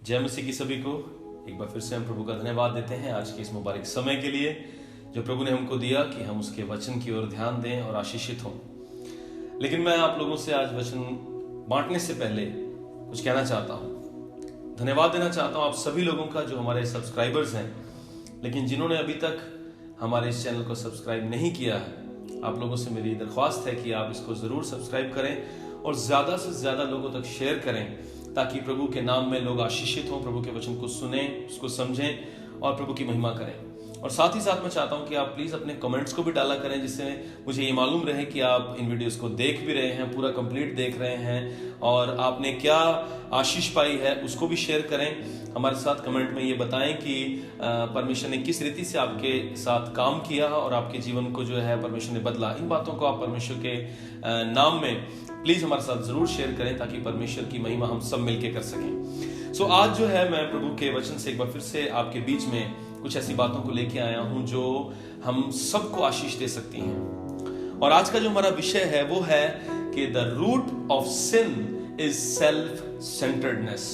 जय मसीह की सभी को एक बार फिर से हम प्रभु का धन्यवाद देते हैं आज के इस मुबारक समय के लिए जो प्रभु ने हमको दिया कि हम उसके वचन की ओर ध्यान दें और आशीषित हों। लेकिन मैं आप लोगों से आज वचन बांटने से पहले कुछ कहना चाहता हूं। धन्यवाद देना चाहता हूं आप सभी लोगों का जो हमारे सब्सक्राइबर्स हैं, लेकिन जिन्होंने अभी तक हमारे इस चैनल को सब्सक्राइब नहीं किया है, आप लोगों से मेरी दरख्वास्त है कि आप इसको जरूर सब्सक्राइब करें और ज्यादा से ज्यादा लोगों तक शेयर करें ताकि प्रभु के नाम में लोग आशीषित हों, प्रभु के वचन को सुने, उसको समझें और प्रभु की महिमा करें। और साथ ही साथ मैं चाहता हूं कि आप प्लीज अपने कमेंट्स को भी डाला करें जिससे मुझे ये मालूम रहे कि आप इन वीडियोस को देख भी रहे हैं, पूरा कंप्लीट देख रहे हैं और आपने क्या आशीष पाई है उसको भी शेयर करें। हमारे साथ कमेंट में ये बताएं कि परमेश्वर ने किस रीति से आपके साथ काम किया और आपके जीवन को जो है परमेश्वर ने बदला। इन बातों को आप परमेश्वर के नाम में प्लीज हमारे साथ जरूर शेयर करें ताकि परमेश्वर की महिमा हम सब मिलकर कर सकें। सो आज जो है मैं प्रभु के वचन से एक बार फिर से आपके बीच में कुछ ऐसी बातों को लेके आया हूं जो हम सबको आशीष दे सकती हैं। और आज का जो हमारा विषय है वो है कि the root of sin is self centredness.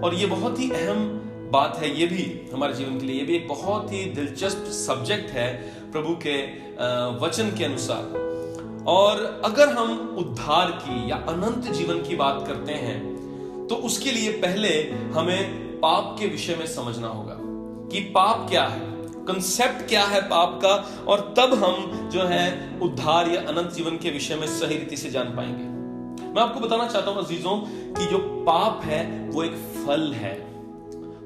और ये बहुत ही अहम बात है, ये भी हमारे जीवन के लिए ये भी एक बहुत ही दिलचस्प सब्जेक्ट है प्रभु के वचन के अनुसार। और अगर हम उद्धार की या अनंत जीवन की बात करते हैं तो उसके लिए पहले हमें पाप के विषय में समझना होगा कि पाप क्या है, कंसेप्ट क्या है पाप का, और तब हम जो है उद्धार या अनंत जीवन के विषय में सही रीति से जान पाएंगे। मैं आपको बताना चाहता हूं अजीजों कि जो पाप है वो एक फल है।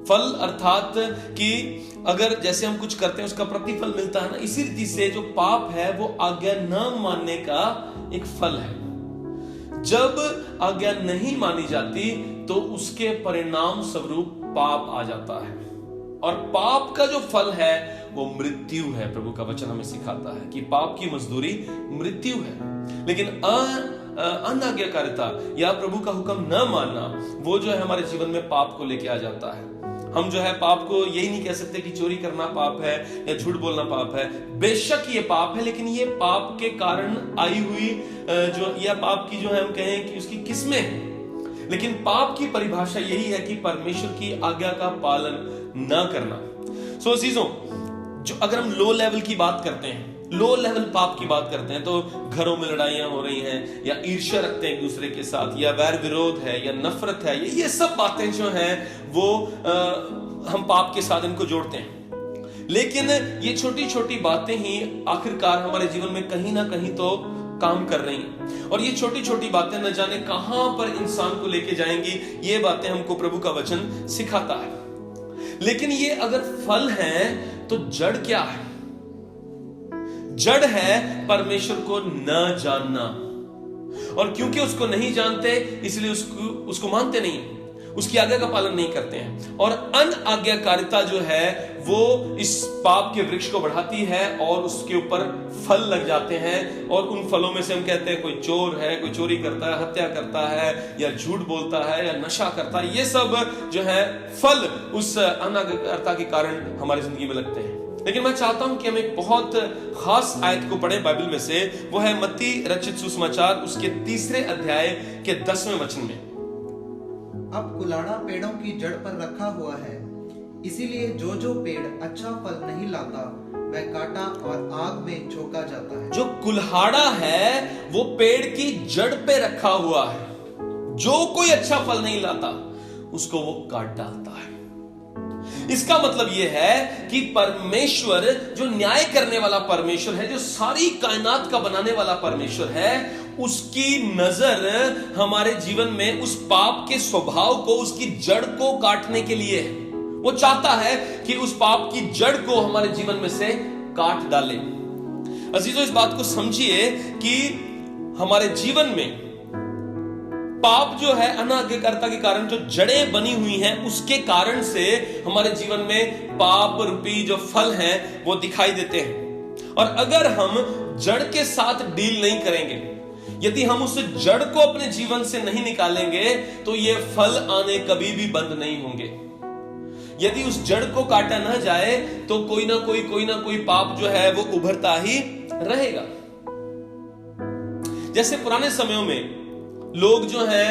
फल अर्थात कि अगर जैसे हम कुछ करते हैं उसका प्रतिफल मिलता है ना, इसी रीति से जो पाप है वो आज्ञा न मानने का एक फल है। जब आज्ञा नहीं मानी जाती तो उसके परिणाम स्वरूप पाप आ जाता है और पाप का जो फल है वो मृत्यु है। प्रभु का वचन हमें सिखाता है कि पाप की मजदूरी मृत्यु है। लेकिन अनाज्ञाकारिता या प्रभु का हुक्म न मानना वो जो है हमारे जीवन में पाप को लेके आ जाता है। हम जो है पाप को यही नहीं कह सकते कि चोरी करना पाप है या झूठ बोलना पाप है। बेशक ये पाप है, लेकिन ये पाप के कारण आई हुई जो या पाप की जो है हम कहें कि उसकी किस्में हैं। लेकिन पाप की परिभाषा यही है कि परमेश्वर की आज्ञा का पालन न करना। सो अजीजों, जो अगर हम लो लेवल की बात करते हैं, लो लेवल पाप की बात करते हैं, तो घरों में लड़ाइयां हो रही हैं या ईर्ष्या रखते हैं एक दूसरे के साथ या वैर विरोध है या नफरत है, ये सब बातें जो हैं वो हम पाप के साथ इनको जोड़ते हैं। लेकिन ये छोटी छोटी बातें ही आखिरकार हमारे जीवन में कहीं ना कहीं तो काम कर रही हैं और ये छोटी छोटी बातें न जाने कहां पर इंसान को लेके जाएंगी। ये बातें हमको प्रभु का वचन सिखाता है। लेकिन ये अगर फल है तो जड़ क्या है? जड़ है परमेश्वर को न जानना, और क्योंकि उसको नहीं जानते इसलिए उसको मानते नहीं, उसकी आज्ञा का पालन नहीं करते हैं। और अनाज्ञाकारिता जो है वो इस पाप के वृक्ष को बढ़ाती है और उसके ऊपर फल लग जाते हैं। और उन फलों में से हम कहते हैं कोई चोर है, कोई चोरी करता है, हत्या करता है या झूठ बोलता है या नशा करता है। ये सब जो है फल उस अनाज्ञाकारिता के कारण हमारी जिंदगी में लगते हैं। लेकिन मैं चाहता हूं कि हम एक बहुत खास आयत को पढ़ें बाइबल में से, वो है मत्ती रचित सुसमाचार उसके 3 अध्याय के 10वें वचन में। अब कुल्हाड़ा पेड़ों की जड़ पर रखा हुआ है, इसीलिए जो जो पेड़ अच्छा फल नहीं लाता वह काटा और आग में झोंका जाता है। जो कुल्हाड़ा है वो पेड़ की जड़ पे रखा हुआ है, जो कोई अच्छा फल नहीं लाता उसको वो काट डालता है। इसका मतलब यह है कि परमेश्वर जो न्याय करने वाला परमेश्वर है, जो सारी कायनात का बनाने वाला परमेश्वर है, उसकी नजर हमारे जीवन में उस पाप के स्वभाव को, उसकी जड़ को काटने के लिए है। वो चाहता है कि उस पाप की जड़ को हमारे जीवन में से काट डाले। अजीजों, इस बात को समझिए कि हमारे जीवन में पाप जो है अनाज्ञाकारिता के कारण जो जड़ें बनी हुई हैं उसके कारण से हमारे जीवन में पाप रूपी जो फल हैं वो दिखाई देते हैं। और अगर हम जड़ के साथ डील नहीं करेंगे, यदि हम उस जड़ को अपने जीवन से नहीं निकालेंगे तो ये फल आने कभी भी बंद नहीं होंगे। यदि उस जड़ को काटा ना जाए तो कोई ना कोई पाप जो है वो उभरता ही रहेगा। जैसे पुराने समयों में लोग जो है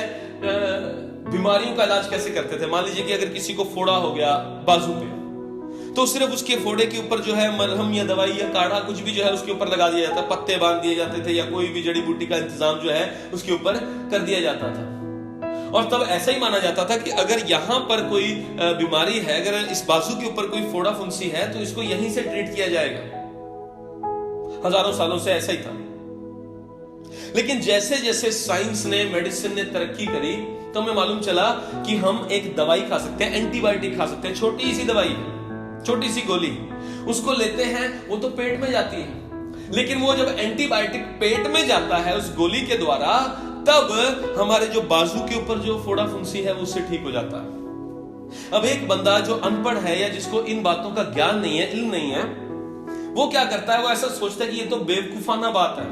बीमारियों का इलाज कैसे करते थे। मान लीजिए कि अगर किसी को फोड़ा हो गया बाजू पे, तो सिर्फ उसके फोड़े के ऊपर जो है मरहम या दवाई या काढ़ा कुछ भी जो है उसके ऊपर लगा दिया जाता, पत्ते बांध दिए जाते थे या कोई भी जड़ी बूटी का इंतजाम जो है उसके ऊपर कर दिया जाता था। और तब ऐसा ही माना जाता था कि अगर यहां पर कोई बीमारी है, अगर इस बाजू के ऊपर कोई फोड़ा फुंसी है तो इसको यहीं से ट्रीट किया जाएगा। हजारों सालों से ऐसा ही था। लेकिन जैसे जैसे साइंस ने, मेडिसिन ने तरक्की करी तो हमें मालूम चला कि हम एक दवाई खा सकते हैं, एंटीबायोटिक खा सकते हैं। छोटी सी दवाई, छोटी सी गोली, उसको लेते हैं, वो तो पेट में जाती है, लेकिन वो जब एंटीबायोटिक पेट में जाता है उस गोली के द्वारा, तब हमारे जो बाजू के ऊपर जो फोड़ा फुंसी है उससे ठीक हो जाता है। अब एक बंदा जो अनपढ़ है या जिसको इन बातों का ज्ञान नहीं है, इल्म नहीं है, वो क्या करता है, वो ऐसा सोचता है कि ये तो बेवकूफाना बात है,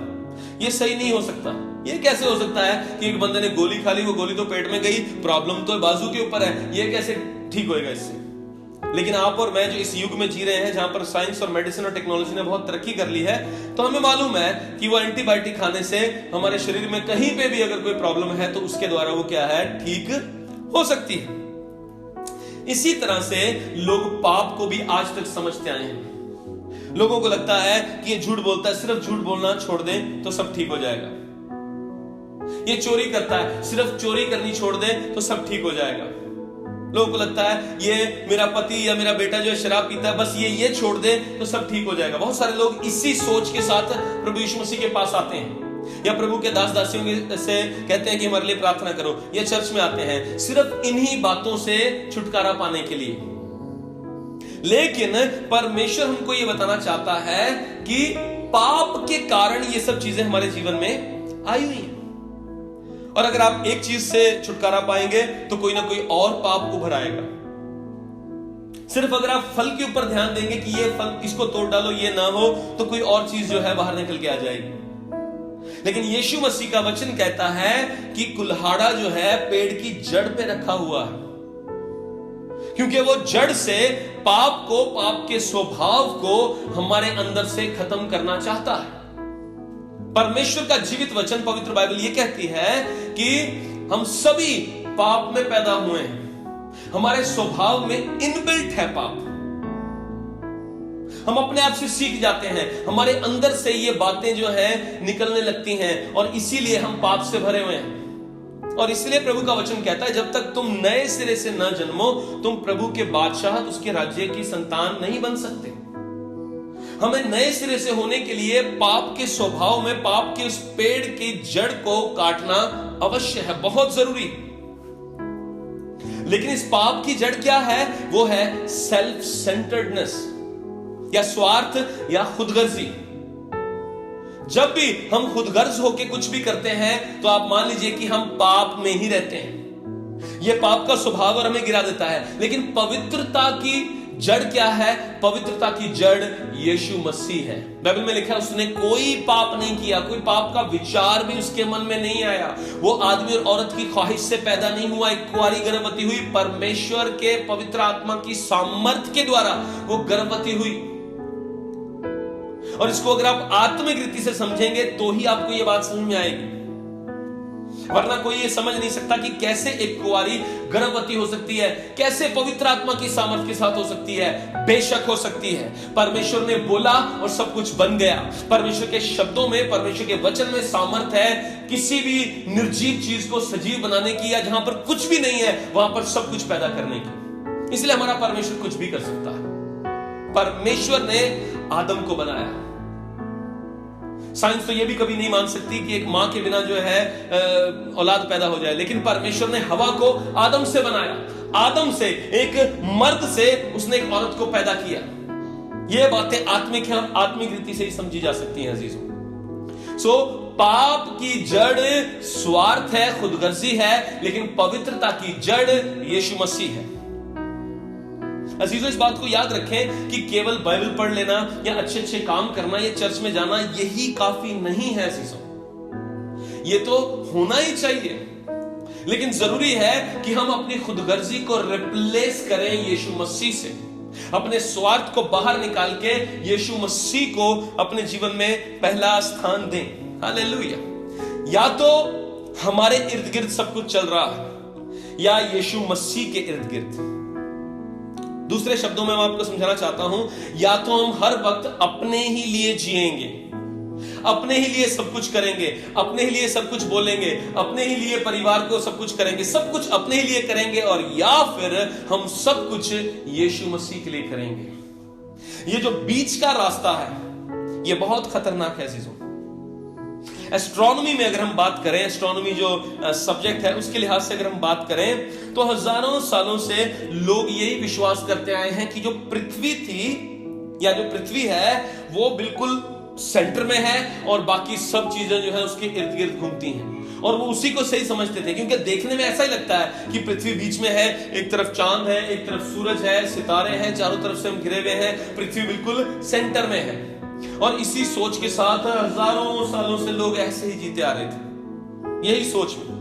ये सही नहीं हो सकता। ये कैसे हो सकता है कि एक बंदे ने गोली खा ली, वो गोली तो पेट में गई, प्रॉब्लम तो बाजू के ऊपर है, ये कैसे ठीक होएगा इससे। लेकिन आप और मैं जो इस युग में जी रहे हैं जहां पर साइंस और मेडिसिन और टेक्नोलॉजी ने बहुत तरक्की कर ली है, तो हमें मालूम है कि वो एंटीबायोटिक खाने से हमारे शरीर में कहीं पे भी अगर कोई प्रॉब्लम है तो उसके द्वारा वो क्या है, ठीक हो सकती है। इसी तरह से लोग पाप को भी आज तक समझते आए हैं। लोगों को लगता है कि ये झूठ बोलता है, सिर्फ झूठ बोलना छोड़ दें तो सब ठीक हो जाएगा। ये चोरी करता है, सिर्फ चोरी करनी छोड़ दें तो सब ठीक हो जाएगा। लोगों को लगता है ये मेरा पति या मेरा बेटा जो है शराब पीता है, बस ये छोड़ दे तो सब ठीक हो जाएगा। बहुत सारे लोग इसी सोच के साथ प्रभु यीशु मसीह के पास आते हैं या प्रभु के दास दासियों से कहते हैं कि हमारे लिए प्रार्थना करो, या चर्च में आते हैं सिर्फ इन्हीं बातों से छुटकारा पाने के लिए। लेकिन परमेश्वर हमको ये बताना चाहता है कि पाप के कारण ये सब चीजें हमारे जीवन में आई हुई हैं, और अगर आप एक चीज से छुटकारा पाएंगे तो कोई ना कोई और पाप उभर आएगा। सिर्फ अगर आप फल के ऊपर ध्यान देंगे कि ये फल इसको तोड़ डालो, ये ना हो, तो कोई और चीज जो है बाहर निकल के आ जाएगी। लेकिन यीशु मसीह का वचन कहता है कि कुल्हाड़ा जो है पेड़ की जड़ पे रखा हुआ है, क्योंकि वो जड़ से पाप को, पाप के स्वभाव को हमारे अंदर से खत्म करना चाहता है। परमेश्वर का जीवित वचन पवित्र बाइबल ये कहती है कि हम सभी पाप में पैदा हुए हैं। हमारे स्वभाव में इनबिल्ट है पाप। हम अपने आप से सीख जाते हैं, हमारे अंदर से ये बातें जो हैं निकलने लगती हैं, और इसीलिए हम पाप से भरे हुए हैं। और इसलिए प्रभु का वचन कहता है जब तक तुम नए सिरे से न जन्मो, तुम प्रभु के बादशाह, उसके राज्य की संतान नहीं बन सकते। हमें नए सिरे से होने के लिए पाप के स्वभाव में, पाप के उस पेड़ की जड़ को काटना अवश्य है, बहुत जरूरी। लेकिन इस पाप की जड़ क्या है? वो है सेल्फ सेंटर्डनेस, या स्वार्थ, या खुदगर्जी। जब भी हम खुदगर्ज होकर कुछ भी करते हैं तो आप मान लीजिए कि हम पाप में ही रहते हैं। यह पाप का स्वभाव और हमें गिरा देता है। लेकिन पवित्रता की जड़ क्या है? पवित्रता की जड़ यीशु मसीह है। बाइबल में लिखा है उसने कोई पाप नहीं किया, कोई पाप का विचार भी उसके मन में नहीं आया। वो आदमी और औरत की ख्वाहिश से पैदा नहीं हुआ, एक कुंवारी गर्भवती हुई, परमेश्वर के पवित्र आत्मा की सामर्थ्य के द्वारा वो गर्भवती हुई। और इसको अगर आप आत्मिक रीति से समझेंगे तो ही आपको यह बात समझ में आएगी, वरना कोई ये समझ नहीं सकता कि कैसे एक कुंवारी गर्भवती हो सकती है, कैसे पवित्र आत्मा की सामर्थ्य के साथ हो सकती है। बेशक हो सकती है। परमेश्वर ने बोला और सब कुछ बन गया। परमेश्वर के शब्दों में, परमेश्वर के वचन में सामर्थ्य है किसी भी निर्जीव चीज को सजीव बनाने की, या जहां पर कुछ भी नहीं है वहां पर सब कुछ पैदा करने की। इसलिए हमारा परमेश्वर कुछ भी कर सकता है। परमेश्वर ने आदम को बनाया। साइंस तो यह भी कभी नहीं मान सकती कि एक मां के बिना जो है औलाद पैदा हो जाए, लेकिन परमेश्वर ने हवा को आदम से बनाया। आदम से, एक मर्द से उसने एक औरत को पैदा किया। ये बातें आत्मिक हैं और आत्मिक रीति से ही समझी जा सकती हैं अजीजों। सो पाप की जड़ स्वार्थ है, खुदगर्जी है, लेकिन पवित्रता की जड़ यीशु मसीह है। अजीजों, इस बात को याद रखें कि केवल बाइबल पढ़ लेना या अच्छे अच्छे काम करना या चर्च में जाना यही काफी नहीं है अजीजों। ये तो होना ही चाहिए, लेकिन जरूरी है कि हम अपनी खुदगर्जी को रिप्लेस करें यीशु मसीह से। अपने स्वार्थ को बाहर निकाल के यीशु मसीह को अपने जीवन में पहला स्थान दें। हालेलुया। या तो हमारे इर्द गिर्द सब कुछ चल रहा है, या यीशु मसीह के इर्द गिर्द। दूसरे शब्दों में मैं आपको समझाना चाहता हूं, या तो हम हर वक्त अपने ही लिए जिएंगे, अपने ही लिए सब कुछ करेंगे, अपने ही लिए सब कुछ बोलेंगे, अपने ही लिए परिवार को सब कुछ करेंगे, सब कुछ अपने ही लिए करेंगे, और या फिर हम सब कुछ यीशु मसीह के लिए करेंगे। ये जो बीच का रास्ता है ये बहुत खतरनाक है अजीजों। एस्ट्रोनॉमी में अगर हम बात करें, एस्ट्रोनॉमी जो सब्जेक्ट है उसके लिहाज से अगर हम बात करें, तो हजारों सालों से लोग यही विश्वास करते आए हैं कि जो पृथ्वी थी या जो पृथ्वी है वो बिल्कुल सेंटर में है और बाकी सब चीजें जो है उसके इर्द गिर्द घूमती हैं, और वो उसी को सही समझते थे, क्योंकि देखने में ऐसा ही लगता है कि पृथ्वी बीच में है, एक तरफ चांद है, एक तरफ सूरज है, सितारे हैं, चारों तरफ से हम घिरे हुए हैं, पृथ्वी बिल्कुल सेंटर में है। और इसी सोच के साथ हजारों सालों से लोग ऐसे ही जीते आ रहे थे, यही सोच में।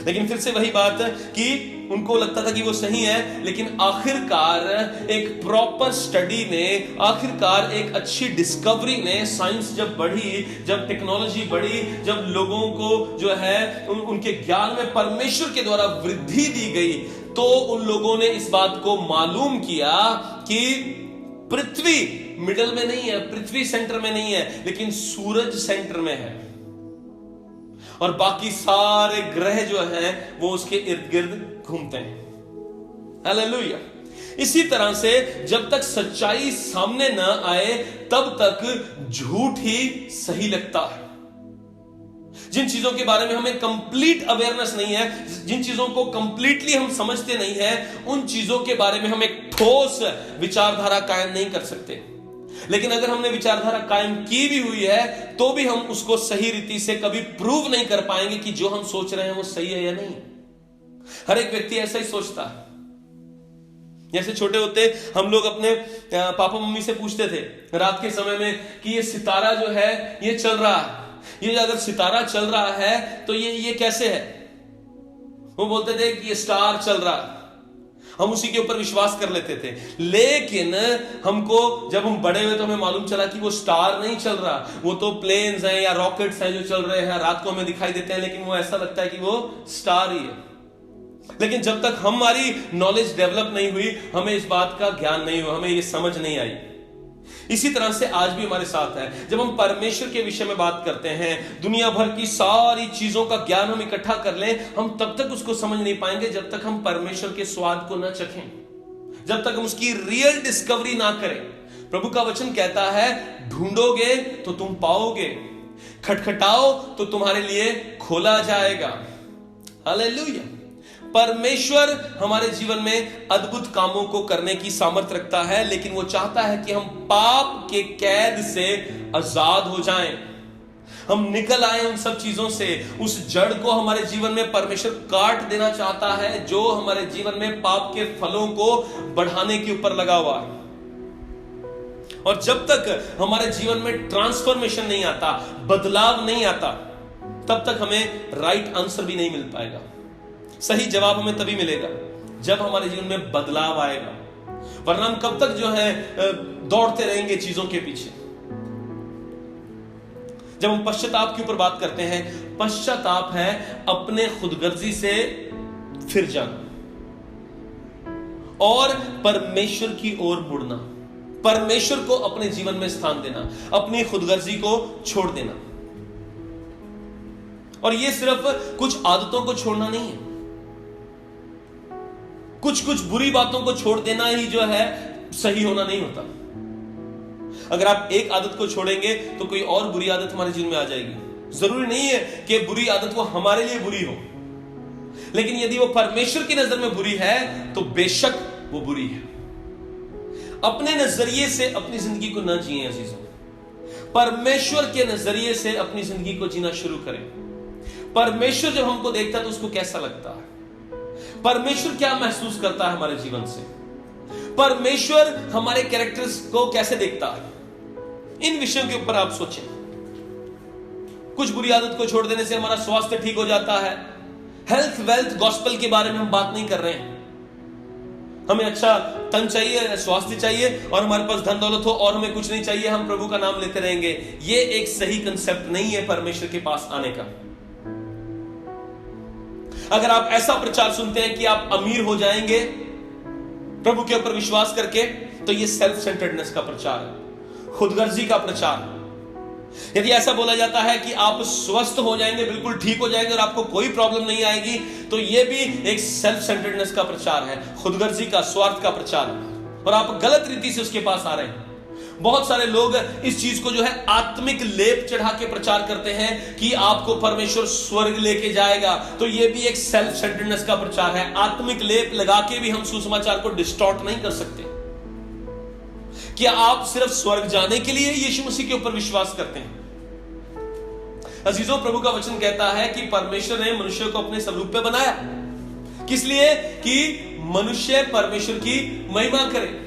लेकिन फिर से वही बात कि उनको लगता था कि वो सही है, लेकिन आखिरकार एक प्रॉपर स्टडी ने, आखिरकार एक अच्छी डिस्कवरी ने, साइंस जब बढ़ी, जब टेक्नोलॉजी बढ़ी, जब लोगों को जो है उनके ज्ञान में परमेश्वर के द्वारा वृद्धि दी गई, तो उन लोगों ने इस बात को मालूम किया कि पृथ्वी मिडल में नहीं है, पृथ्वी सेंटर में नहीं है, लेकिन सूरज सेंटर में है, और बाकी सारे ग्रह जो हैं वो उसके इर्द गिर्द घूमते हैं। हालेलुया। इसी तरह से जब तक सच्चाई सामने न आए तब तक झूठ ही सही लगता है। जिन चीजों के बारे में हमें कंप्लीट अवेयरनेस नहीं है, जिन चीजों को कंप्लीटली हम समझते नहीं है, उन चीजों के बारे में हम एक ठोस विचारधारा कायम नहीं कर सकते। लेकिन अगर हमने विचारधारा कायम की भी हुई है तो भी हम उसको सही रीति से कभी प्रूव नहीं कर पाएंगे कि जो हम सोच रहे हैं वो सही है या नहीं। हर एक व्यक्ति ऐसा ही सोचता है। जैसे छोटे होते हम लोग अपने पापा मम्मी से पूछते थे रात के समय में कि ये सितारा जो है ये चल रहा है, ये अगर सितारा चल रहा है तो ये कैसे है? वो बोलते थे कि ये स्टार चल रहा है, हम उसी के ऊपर विश्वास कर लेते थे। लेकिन हमको जब हम बड़े हुए तो हमें मालूम चला कि वो स्टार नहीं चल रहा, वो तो प्लेन्स हैं या रॉकेट्स हैं जो चल रहे हैं, रात को हमें दिखाई देते हैं, लेकिन वो ऐसा लगता है कि वो स्टार ही है। लेकिन जब तक हमारी नॉलेज डेवलप नहीं हुई, हमें इस बात का ज्ञान नहीं हुआ, हमें ये समझ नहीं आई। इसी तरह से आज भी हमारे साथ है। जब हम परमेश्वर के विषय में बात करते हैं, दुनिया भर की सारी चीजों का ज्ञान हम इकट्ठा कर लें, हम तब तक उसको समझ नहीं पाएंगे जब तक हम परमेश्वर के स्वाद को न चखें, जब तक हम उसकी रियल डिस्कवरी ना करें। प्रभु का वचन कहता है, ढूंढोगे तो तुम पाओगे, खटखटाओ तो तुम्हारे लिए खोला जाएगा। हालेलुया। परमेश्वर हमारे जीवन में अद्भुत कामों को करने की सामर्थ्य रखता है, लेकिन वो चाहता है कि हम पाप के कैद से आजाद हो जाएं, हम निकल आए उन सब चीजों से। उस जड़ को हमारे जीवन में परमेश्वर काट देना चाहता है जो हमारे जीवन में पाप के फलों को बढ़ाने के ऊपर लगा हुआ है। और जब तक हमारे जीवन में ट्रांसफॉर्मेशन नहीं आता, बदलाव नहीं आता, तब तक हमें राइट आंसर भी नहीं मिल पाएगा। सही जवाब हमें तभी मिलेगा जब हमारे जीवन में बदलाव आएगा, वरना हम कब तक जो है दौड़ते रहेंगे चीजों के पीछे। जब हम पश्चाताप के ऊपर बात करते हैं, पश्चाताप है अपने खुदगर्जी से फिर जाना और परमेश्वर की ओर मुड़ना, परमेश्वर को अपने जीवन में स्थान देना, अपनी खुदगर्जी को छोड़ देना। और यह सिर्फ कुछ आदतों को छोड़ना नहीं है, कुछ कुछ बुरी बातों को छोड़ देना ही जो है सही होना नहीं होता। अगर आप एक आदत को छोड़ेंगे तो कोई और बुरी आदत हमारे जीवन में आ जाएगी। जरूरी नहीं है कि बुरी आदत वो हमारे लिए बुरी हो, लेकिन यदि वो परमेश्वर की नजर में बुरी है तो बेशक वो बुरी है। अपने नजरिए से अपनी जिंदगी को न जिए अजीजों, परमेश्वर के नजरिए से अपनी जिंदगी को जीना शुरू करें। परमेश्वर जब हमको देखता है तो उसको कैसा लगता है, परमेश्वर क्या महसूस करता है हमारे जीवन से, परमेश्वर हमारे कैरेक्टर्स को कैसे देखता है, इन विषयों के ऊपर आप सोचें। कुछ बुरी आदत को छोड़ देने से हमारा स्वास्थ्य ठीक हो जाता है। हेल्थ वेल्थ गॉस्पेल के बारे में हम बात नहीं कर रहे हैं। हमें अच्छा तन चाहिए, स्वास्थ्य चाहिए, और हमारे पास धन दौलत हो और हमें कुछ नहीं चाहिए, हम प्रभु का नाम लेते रहेंगे। ये एक सही कंसेप्ट नहीं है परमेश्वर के पास आने का। अगर आप ऐसा प्रचार सुनते हैं कि आप अमीर हो जाएंगे प्रभु के ऊपर विश्वास करके, तो ये सेल्फ सेंटर्डनेस का प्रचार है, खुदगर्जी का प्रचार। यदि ऐसा बोला जाता है कि आप स्वस्थ हो जाएंगे, बिल्कुल ठीक हो जाएंगे और आपको कोई प्रॉब्लम नहीं आएगी, तो यह भी एक सेल्फ सेंटर्डनेस का प्रचार है, खुदगर्जी का, स्वार्थ का प्रचार है, और आप गलत रीति से उसके पास आ रहे हैं। बहुत सारे लोग इस चीज को जो है आत्मिक लेप चढ़ा के प्रचार करते हैं कि आपको परमेश्वर स्वर्ग लेके जाएगा, तो यह भी एक सेल्फ सेंटर्डनेस का प्रचार है। आत्मिक लेप लगा के भी हम सुसमाचार को डिस्टॉर्ट नहीं कर सकते। क्या आप सिर्फ स्वर्ग जाने के लिए यीशु मसीह के ऊपर विश्वास करते हैं? अजीजों, प्रभु का वचन कहता है कि परमेश्वर ने मनुष्य को अपने स्वरूप पे बनाया, किस लिए? कि मनुष्य परमेश्वर की महिमा करे।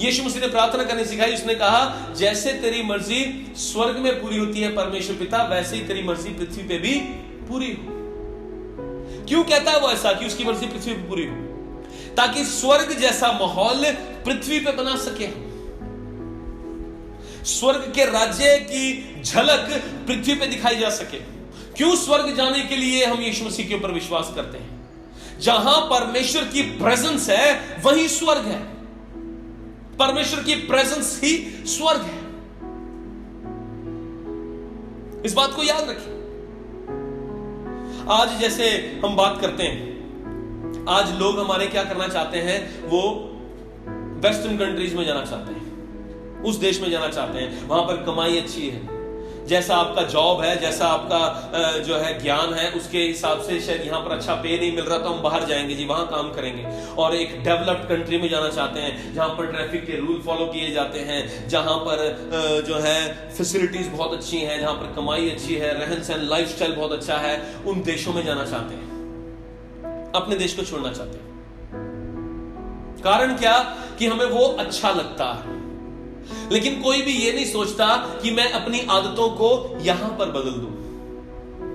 यीशु मसीह ने प्रार्थना करनी सिखाई, उसने कहा जैसे तेरी मर्जी स्वर्ग में पूरी होती है परमेश्वर पिता, वैसे ही तेरी मर्जी पृथ्वी पे भी पूरी हो। क्यों कहता है वो ऐसा कि उसकी मर्जी पृथ्वी पे पूरी हो? ताकि स्वर्ग जैसा माहौल पृथ्वी पे बना सके, स्वर्ग के राज्य की झलक पृथ्वी पे दिखाई जा सके। क्यों स्वर्ग जाने के लिए हम यीशु मसीह के ऊपर विश्वास करते हैं? जहां परमेश्वर की प्रेजेंस है वहीं स्वर्ग है, परमेश्वर की प्रेजेंस ही स्वर्ग है। इस बात को याद रखिए। आज जैसे हम बात करते हैं, आज लोग हमारे क्या करना चाहते हैं, वो वेस्टर्न कंट्रीज में जाना चाहते हैं, उस देश में जाना चाहते हैं, वहां पर कमाई अच्छी है, जैसा आपका जॉब है, जैसा आपका जो है ज्ञान है, उसके हिसाब से शायद यहाँ पर अच्छा पे नहीं मिल रहा, तो हम बाहर जाएंगे जी, वहां काम करेंगे। और एक डेवलप्ड कंट्री में जाना चाहते हैं जहां पर ट्रैफिक के रूल फॉलो किए जाते हैं, जहां पर जो है फैसिलिटीज बहुत अच्छी हैं, जहां पर कमाई अच्छी है, रहन सहन लाइफस्टाइल बहुत अच्छा है, उन देशों में जाना चाहते हैं, अपने देश को छोड़ना चाहते हैं। कारण क्या? कि हमें वो अच्छा लगता है। लेकिन कोई भी ये नहीं सोचता कि मैं अपनी आदतों को यहां पर बदल दूं।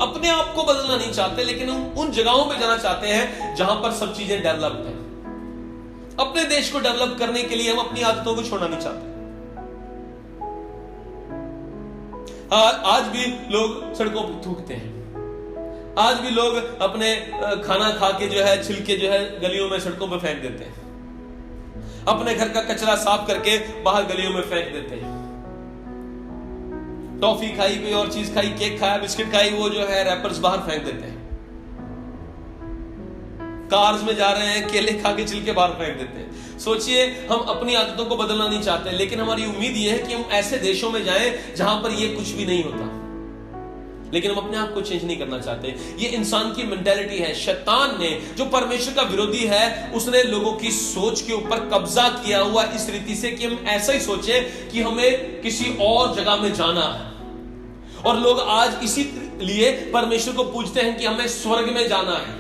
अपने आप को बदलना नहीं चाहते, लेकिन उन जगहों पे जाना चाहते हैं जहां पर सब चीजें डेवलप्ड हैं। अपने देश को डेवलप करने के लिए हम अपनी आदतों को छोड़ना नहीं चाहते। आज भी लोग सड़कों पर थूकते हैं, आज भी लोग अपने खाना खा के जो है छिलके जो है गलियों में सड़कों पर फेंक देते हैं, अपने घर का कचरा साफ करके बाहर गलियों में फेंक देते हैं। टॉफी खाई, कोई और चीज खाई, केक खाया, बिस्किट खाई, वो जो है रैपर्स बाहर फेंक देते हैं। कार्स में जा रहे हैं, केले खा के छिलके बाहर फेंक देते हैं। सोचिए, हम अपनी आदतों को बदलना नहीं चाहते, लेकिन हमारी उम्मीद यह है कि हम ऐसे देशों में जाएं जहां पर यह कुछ भी नहीं होता, लेकिन हम अपने आप को चेंज नहीं करना चाहते। ये इंसान की मेंटालिटी है। शैतान ने, जो परमेश्वर का विरोधी है, उसने लोगों की सोच के ऊपर कब्जा किया हुआ इस रीति से कि हम ऐसा ही सोचे कि हमें किसी और जगह में जाना है। और लोग आज इसी लिए परमेश्वर को पूछते हैं कि हमें स्वर्ग में जाना है।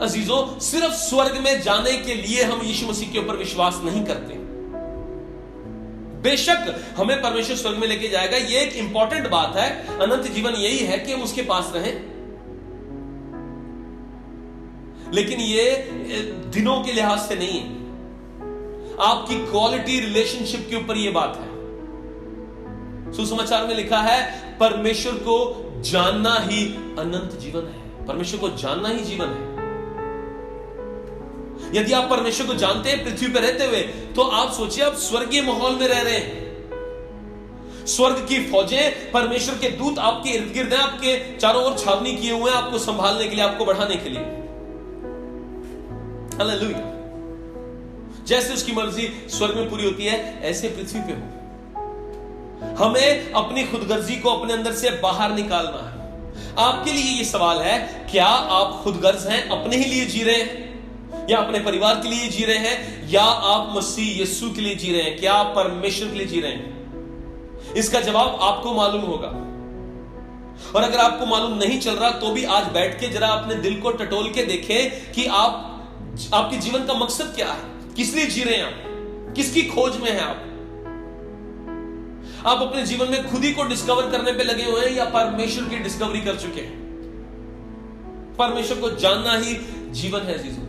अजीजों, सिर्फ स्वर्ग में जाने के लिए हम यीशु मसीह के ऊपर विश्वास नहीं करते। बेशक हमें परमेश्वर स्वर्ग में लेके जाएगा, ये एक इंपॉर्टेंट बात है। अनंत जीवन यही है कि हम उसके पास रहें, लेकिन ये दिनों के लिहाज से नहीं है, आपकी क्वालिटी रिलेशनशिप के ऊपर ये बात है। सुसमाचार में लिखा है परमेश्वर को जानना ही अनंत जीवन है। परमेश्वर को जानना ही जीवन है। यदि आप परमेश्वर को जानते हैं पृथ्वी पर रहते हुए, तो आप सोचिए आप स्वर्गीय माहौल में रह रहे हैं। स्वर्ग की फौजें, परमेश्वर के दूत आपके इर्द गिर्द हैं, आपके चारों ओर छावनी किए हुए हैं, आपको संभालने के लिए, आपको बढ़ाने के लिए। हालेलुया। जैसे उसकी मर्जी स्वर्ग में पूरी होती है, ऐसे पृथ्वी पे हो। हमें अपनी खुदगर्जी को अपने अंदर से बाहर निकालना है। आपके लिए ये सवाल है, क्या आप खुदगर्ज हैं, अपने ही लिए जी रहे हैं, या अपने परिवार के लिए जी रहे हैं, या आप मसीह यीशु के लिए जी रहे हैं? क्या आप परमेश्वर के लिए जी रहे हैं? इसका जवाब आपको मालूम होगा। और अगर आपको मालूम नहीं चल रहा, तो भी आज बैठ के जरा अपने दिल को टटोल के देखें कि आपके जीवन का मकसद क्या है, किस लिए जी रहे हैं आप, किसकी खोज में हैं आप अपने जीवन में खुद ही को डिस्कवर करने पे लगे हुए हैं, या परमेश्वर की डिस्कवरी कर चुके हैं? परमेश्वर को जानना ही जीवन है अजीजों।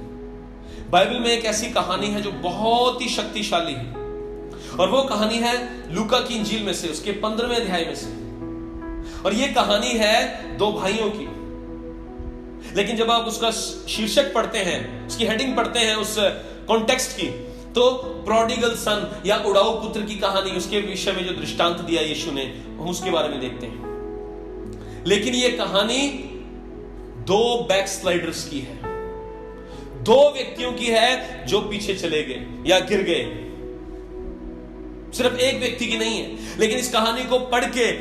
बाइबल में एक ऐसी कहानी है जो बहुत ही शक्तिशाली है, और वो कहानी है लूका की इंजील में से, उसके 15वें अध्याय में से। और ये कहानी है दो भाइयों की। लेकिन जब आप उसका शीर्षक पढ़ते हैं, उसकी हेडिंग पढ़ते हैं उस कॉन्टेक्स्ट की, तो प्रोडिगल सन या उड़ाऊ पुत्र की कहानी, उसके विषय में जो दृष्टांत दिया यीशु ने, हम उसके बारे में देखते हैं। लेकिन यह कहानी दो बैकस्लाइडर्स की है, दो व्यक्तियों की है जो पीछे चले गए या गिर गए। सिर्फ एक व्यक्ति की नहीं है। लेकिन इस कहानी को पढ़ के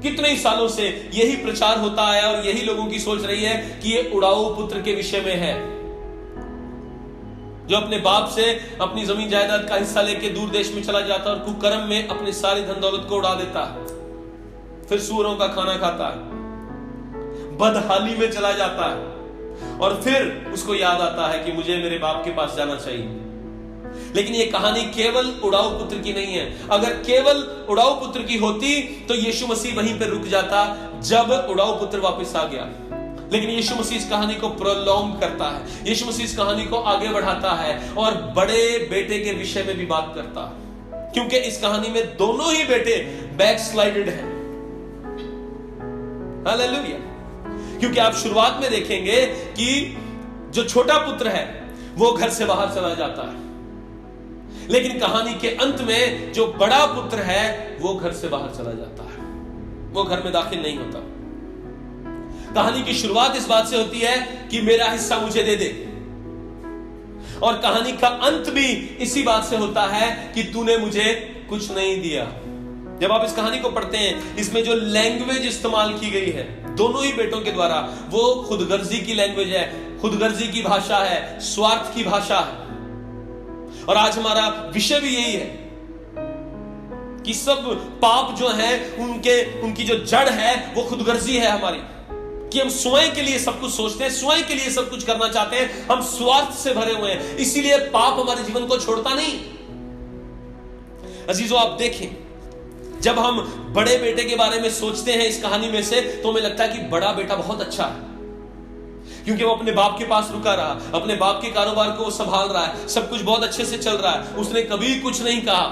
कितने ही सालों से यही प्रचार होता है और यही लोगों की सोच रही है कि ये उड़ाऊ पुत्र के विषय में है, जो अपने बाप से अपनी जमीन जायदाद का हिस्सा लेके दूर देश में चला जाता और कुकर्म में अपनी सारी धन दौलत को उड़ा देता, फिर सूअरों का खाना खाता है, बदहाली में चला जाता है और फिर उसको याद आता है कि मुझे मेरे बाप के पास जाना चाहिए। लेकिन ये कहानी केवल उड़ाऊ पुत्र की नहीं है। अगर केवल उड़ाऊ पुत्र की होती तो यीशु मसीह वहीं पर रुक जाता जब उड़ाऊ पुत्र वापस आ गया। लेकिन यीशु मसीह इस कहानी को प्रोलॉन्ग करता है, यीशु मसीह इस कहानी को आगे बढ़ाता है और बड़े बेटे के विषय में भी बात करता है, क्योंकि इस कहानी में दोनों ही बेटे बैकस्लाइडेड हैं। हालेलुया। क्योंकि आप शुरुआत में देखेंगे कि जो छोटा पुत्र है वो घर से बाहर चला जाता है, लेकिन कहानी के अंत में जो बड़ा पुत्र है वो घर से बाहर चला जाता है, वो घर में दाखिल नहीं होता। कहानी की शुरुआत इस बात से होती है कि मेरा हिस्सा मुझे दे दे, और कहानी का अंत भी इसी बात से होता है कि तूने मुझे कुछ नहीं दिया। जब आप इस कहानी को पढ़ते हैं, इसमें जो लैंग्वेज इस्तेमाल की गई है दोनों ही बेटों के द्वारा, वो खुदगर्जी की लैंग्वेज है, खुदगर्जी की भाषा है, स्वार्थ की भाषा है। और आज हमारा विषय भी यही है कि सब पाप जो है उनकी जो जड़ है वो खुदगर्जी है हमारी, कि हम स्वयं के लिए सब कुछ सोचते हैं, स्वयं के लिए सब कुछ करना चाहते हैं, हम स्वार्थ से भरे हुए हैं, इसीलिए पाप हमारे जीवन को छोड़ता नहीं। अजीजों, आप देखें, जब हम बड़े बेटे के बारे में सोचते हैं इस कहानी में से, तो हमें लगता है कि बड़ा बेटा बहुत अच्छा है, क्योंकि वो अपने बाप के पास रुका रहा, अपने बाप के कारोबार को वो संभाल रहा है, सब कुछ बहुत अच्छे से चल रहा है, उसने कभी कुछ नहीं कहा।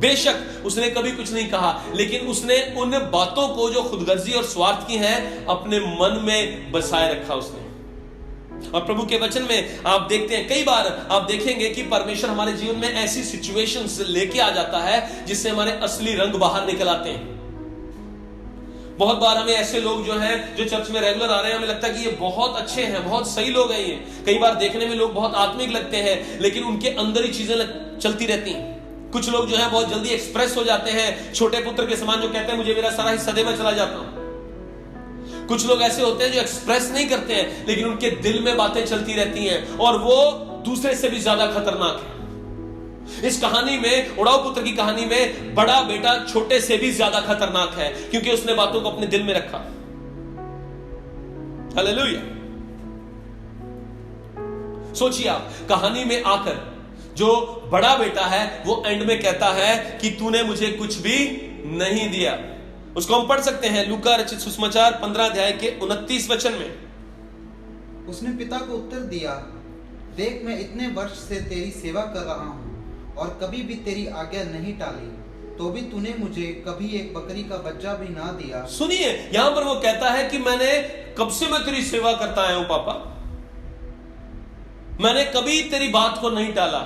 बेशक उसने कभी कुछ नहीं कहा, लेकिन उसने उन बातों को जो खुदगर्जी और स्वार्थ की हैं अपने मन में बसाए रखा उसने। और प्रभु के वचन में आप देखते हैं, कई बार आप देखेंगे कि परमेश्वर हमारे जीवन में ऐसी सिचुएशंस लेके आ जाता है जिससे हमारे असली रंग बाहर निकल आते हैं। बहुत बार हमें ऐसे लोग जो हैं, जो चर्च में रेगुलर आ रहे हैं, हमें लगता है कि ये बहुत अच्छे हैं, बहुत सही लोग हैं ये। कई बार देखने में लोग बहुत आत्मिक लगते हैं, लेकिन उनके अंदर ही चीजें चलती रहती हैं। कुछ लोग जो है बहुत जल्दी एक्सप्रेस हो जाते हैं, छोटे पुत्र के समान, जो कहते हैं मुझे मेरा सारा हिस्सा दे, मैं चला जाता हूं। कुछ लोग ऐसे होते हैं जो एक्सप्रेस नहीं करते हैं, लेकिन उनके दिल में बातें चलती रहती हैं, और वो दूसरे से भी ज्यादा खतरनाक है। इस कहानी में, उड़ाऊ पुत्र की कहानी में, बड़ा बेटा छोटे से भी ज्यादा खतरनाक है, क्योंकि उसने बातों को अपने दिल में रखा। हालेलुया। सोचिए आप, कहानी में आकर जो बड़ा बेटा है वो एंड में कहता है कि तूने मुझे कुछ भी नहीं दिया। उसको हम पढ़ सकते हैं लूका रचित सुसमाचार 15 अध्याय के 29 वचन में। उसने पिता को उत्तर दिया, देख मैं इतने वर्ष से तेरी सेवा कर रहा हूं और कभी भी तेरी आज्ञा नहीं टाली, तो भी तूने मुझे कभी एक बकरी का बच्चा भी ना दिया। सुनिए, यहां पर वो कहता है कि मैंने कब से मैं तेरी सेवा करता आया हूं पापा, मैंने कभी तेरी बात को नहीं टाला,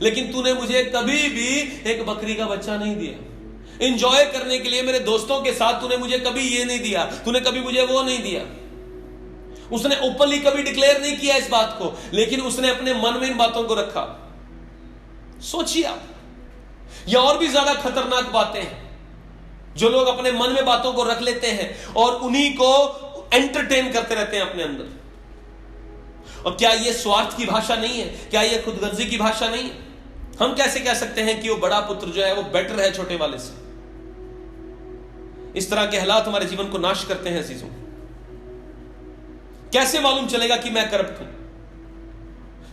लेकिन तूने मुझे कभी भी एक बकरी का बच्चा नहीं दिया। एंजॉय करने के लिए मेरे दोस्तों के साथ तूने मुझे कभी ये नहीं दिया, तूने कभी मुझे वो नहीं दिया। उसने ओपनली कभी डिक्लेयर नहीं किया इस बात को, लेकिन उसने अपने मन में इन बातों को रखा। सोचिए आप, या और भी ज्यादा खतरनाक बातें हैं जो लोग अपने मन में बातों को रख लेते हैं और उन्हीं को एंटरटेन करते रहते हैं अपने अंदर। और क्या यह स्वार्थ की भाषा नहीं है? क्या यह खुदगर्जी की भाषा नहीं है? हम कैसे कह सकते हैं कि वो बड़ा पुत्र जो है वो बेटर है छोटे वाले से? इस तरह के हालात हमारे जीवन को नाश करते हैं अजीजों। कैसे मालूम चलेगा कि मैं करप्ट हूं?